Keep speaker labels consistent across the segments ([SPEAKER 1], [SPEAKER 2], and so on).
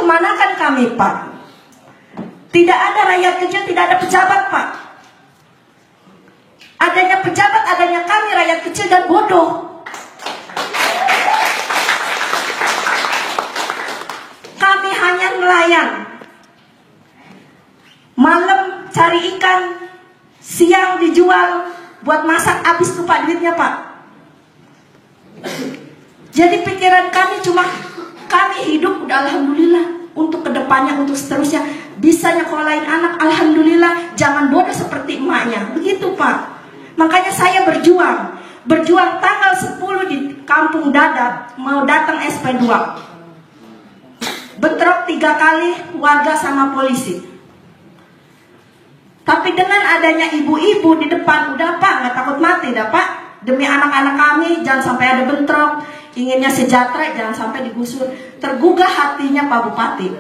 [SPEAKER 1] kemanakan kami, Pak? Tidak ada rakyat kecil, tidak ada pejabat, Pak. Adanya pejabat, adanya kami rakyat kecil dan bodoh. Kami hanya nelayan. Malam cari ikan, siang dijual, buat masak, habis tuh Pak duitnya, Pak. Jadi pikiran kami cuma, kami hidup udah alhamdulillah, untuk kedepannya, untuk seterusnya bisa nyekolahin anak, alhamdulillah. Jangan bodoh seperti emaknya, begitu Pak. Makanya saya berjuang tanggal 10 di Kampung Dadap, mau datang SP2, bentrok 3 kali warga sama polisi. Tapi dengan adanya ibu-ibu di depan, udah Pak, nggak takut mati dah Pak. Demi anak-anak kami, jangan sampai ada bentrok. Inginnya sejahtera, jangan sampai digusur. Tergugah hatinya Pak Bupati.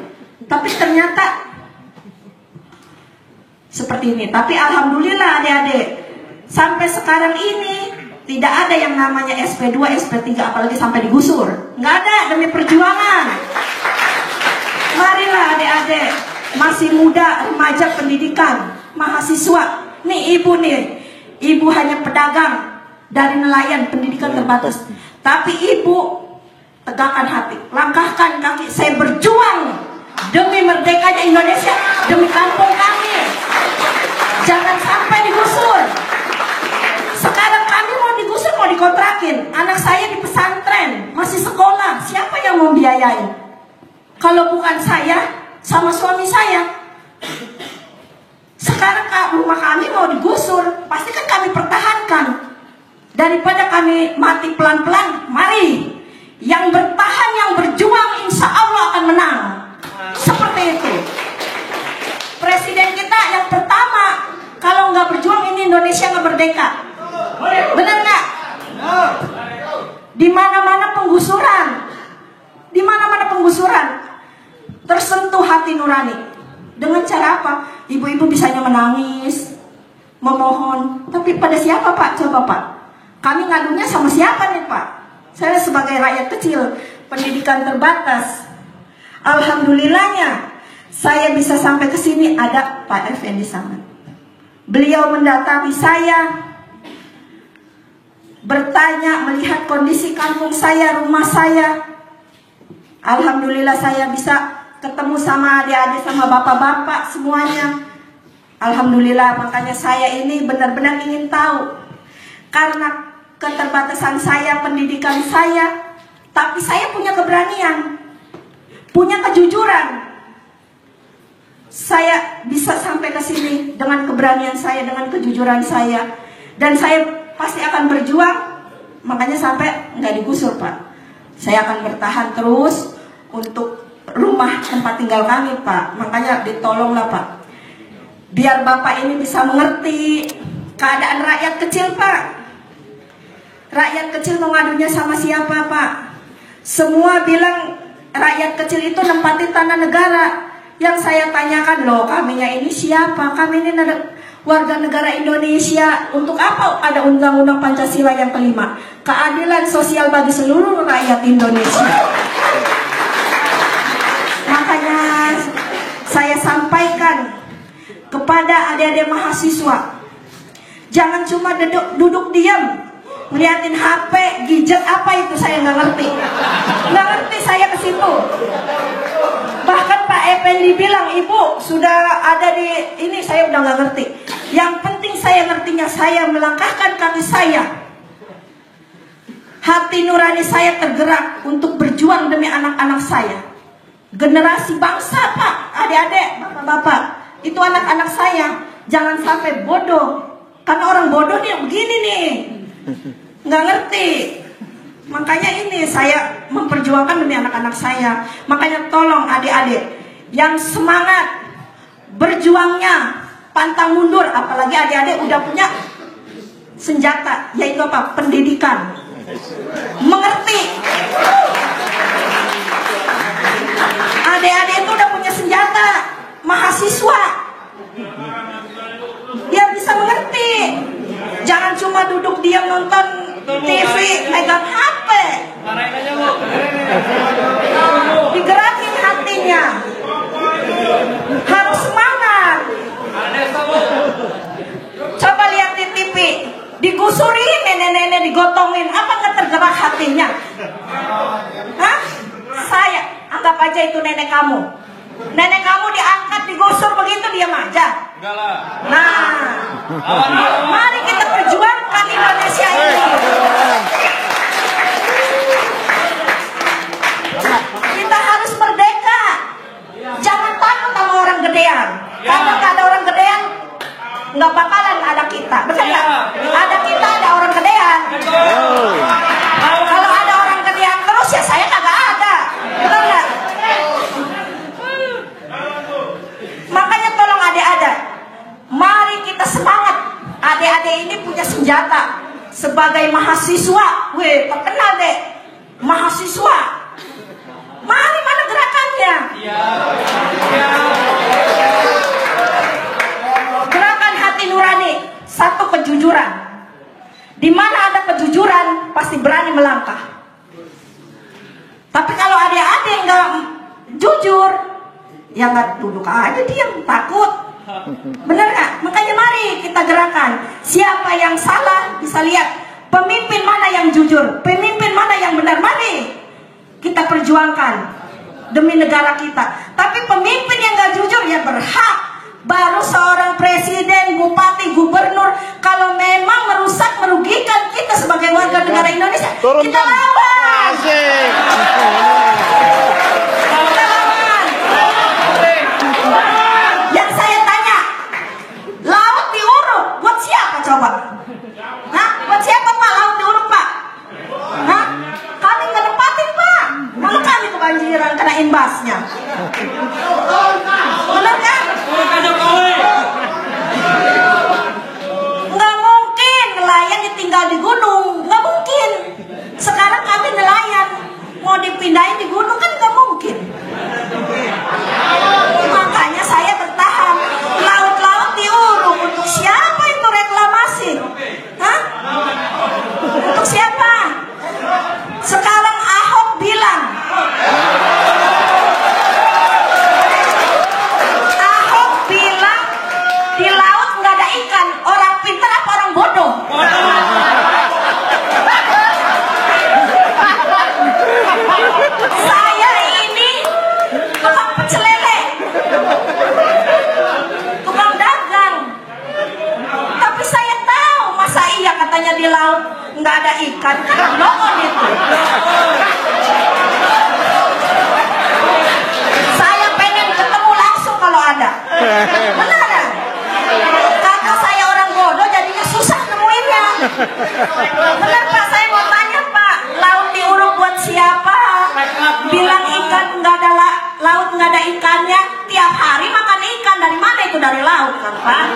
[SPEAKER 1] Tapi ternyata seperti ini. Tapi alhamdulillah adik-adik, sampai sekarang ini tidak ada yang namanya SP2, SP3, apalagi sampai digusur. Nggak ada, demi perjuangan. Marilah adik-adik, masih muda, remaja, pendidikan, mahasiswa. Nih ibu hanya pedagang dari nelayan, pendidikan terbatas. Tapi ibu tegakkan hati, langkahkan kaki. Saya berjuang demi merdekanya Indonesia, demi kampung kami. Jangan sampai digusur. Sekarang kami mau digusur, mau dikontrakin. Anak saya di pesantren, masih sekolah. Siapa yang mau biayain? Kalau bukan saya sama suami saya. Sekarang rumah kami mau digusur, pasti kan kami pertahankan. Daripada kami mati pelan-pelan, mari yang bertahan, yang berjuang, insya Allah akan menang. Seperti itu. Presiden kita yang pertama, kalau nggak berjuang ini Indonesia nggak merdeka. Benar nggak? Di mana-mana penggusuran, di mana-mana penggusuran, tersentuh hati nurani. Dengan cara apa? Ibu-ibu bisanya menangis, memohon. Tapi pada siapa Pak? Coba Pak. Kami ngadunya sama siapa nih Pak? Saya sebagai rakyat kecil, pendidikan terbatas. Alhamdulillahnya saya bisa sampai ke sini, ada Pak Effendi Samad. Beliau mendatangi saya, bertanya, melihat kondisi kampung saya, rumah saya. Alhamdulillah saya bisa ketemu sama adik-adik, sama bapak-bapak semuanya. Alhamdulillah, makanya saya ini benar-benar ingin tahu. Karena keterbatasan saya, pendidikan saya, tapi saya punya keberanian, punya kejujuran. Saya bisa sampai ke sini dengan keberanian saya, dengan kejujuran saya. Dan saya pasti akan berjuang, makanya sampai nggak digusur Pak. Saya akan bertahan terus untuk rumah tempat tinggal kami Pak. Makanya ditolonglah Pak, biar Bapak ini bisa mengerti keadaan rakyat kecil Pak. Rakyat kecil mau ngadunya sama siapa Pak? Semua bilang rakyat kecil itu nempatin tanah negara. Yang saya tanyakan, loh kaminya ini siapa? Kami ini warga negara Indonesia. Untuk apa ada undang-undang Pancasila yang kelima? Keadilan sosial bagi seluruh rakyat Indonesia. Makanya saya sampaikan kepada adik-adik mahasiswa, jangan cuma duduk diam ngeliatin HP, gadget apa itu saya nggak ngerti. Nggak ngerti saya ke situ. Bahkan Pak Effendi bilang, Ibu sudah ada di ini, saya udah nggak ngerti. Yang penting saya ngertinya, saya melangkahkan kaki saya. Hati nurani saya tergerak untuk berjuang demi anak-anak saya. Generasi bangsa Pak, adik-adik, bapak-bapak, itu anak-anak saya. Jangan sampai bodoh. Karena orang bodoh nih begini nih, nggak ngerti. Makanya ini saya memperjuangkan demi anak-anak saya. Makanya tolong adik-adik yang semangat berjuangnya pantang mundur, apalagi adik-adik udah punya senjata, yaitu apa? Pendidikan. Mengerti. Adik-adik itu udah punya senjata, mahasiswa. Dia bisa mengerti. Jangan cuma duduk diam nonton TV, megang HP. Digerakin hatinya. digotongin, apa nggak tergerak hatinya? Hah? Saya anggap aja itu nenek kamu. Nenek kamu diangkat, digusur begitu diam aja.
[SPEAKER 2] Enggak lah.
[SPEAKER 1] Nah, mari kita perjuangkan Indonesia ini. Kita harus merdeka. Jangan takut sama orang gedean. Karena nggak ada orang gedean, nggak bakalan ada kita. Betul nggak? Ada kita, ada orang gedean. Kalau ada orang gedean terus ya saya kagak ada. Betul nggak? Makanya tolong adik-adik, mari kita semangat. Adik-adik ini punya senjata sebagai mahasiswa. Weh, terkenal deh, mahasiswa. Mari mana gerakannya? Gerakan hati nurani, satu kejujuran. Di mana ada kejujuran, pasti berani melangkah. Tapi kalau adik-adik nggak jujur, ya nggak, duduk aja diam, takut. Bener nggak? Makanya mari kita gerakan. Siapa yang salah bisa lihat. Pemimpin mana yang jujur, pemimpin mana yang benar. Mari kita perjuangkan demi negara kita. Tapi pemimpin yang nggak jujur ya berhak baru seorang presiden, bupati, gubernur. Kalau memang merusak, merugikan kita sebagai warga negara Indonesia, kita lawan. Kita lawan. Yang saya tanya, laut diuruk buat siapa coba? Nah, buat siapa Pak laut diuruk Pak? Nah, kami nggak nempatin Pak, malah kami kebanjiran kena imbasnya. Benar kan? Nggak mungkin nelayan ditinggal di gunung, nggak mungkin. Sekarang kami nelayan mau dipindahin di gunung kan nggak mungkin. Makanya saya bertahan. Laut-laut diuruk untuk siapa itu reklamasi? Hah? Untuk siapa? Sekarang Ahok bilang, di laut nggak ada ikan. Orang pintar apa orang bodoh? Saya ini tukang pecel lele, tukang dagang. Tapi saya tahu, masa iya katanya di laut nggak ada ikan? Kan bohong itu. Saya pengen ketemu langsung kalau ada. Benar kan? Karena saya orang bodoh jadinya susah nemuinnya. Benar Pak, saya mau tanya Pak, laut diuruk buat siapa? Bilang ikan nggak ada, laut nggak ada ikannya. Tiap hari makan ikan, dari mana itu? Dari laut kan Pak?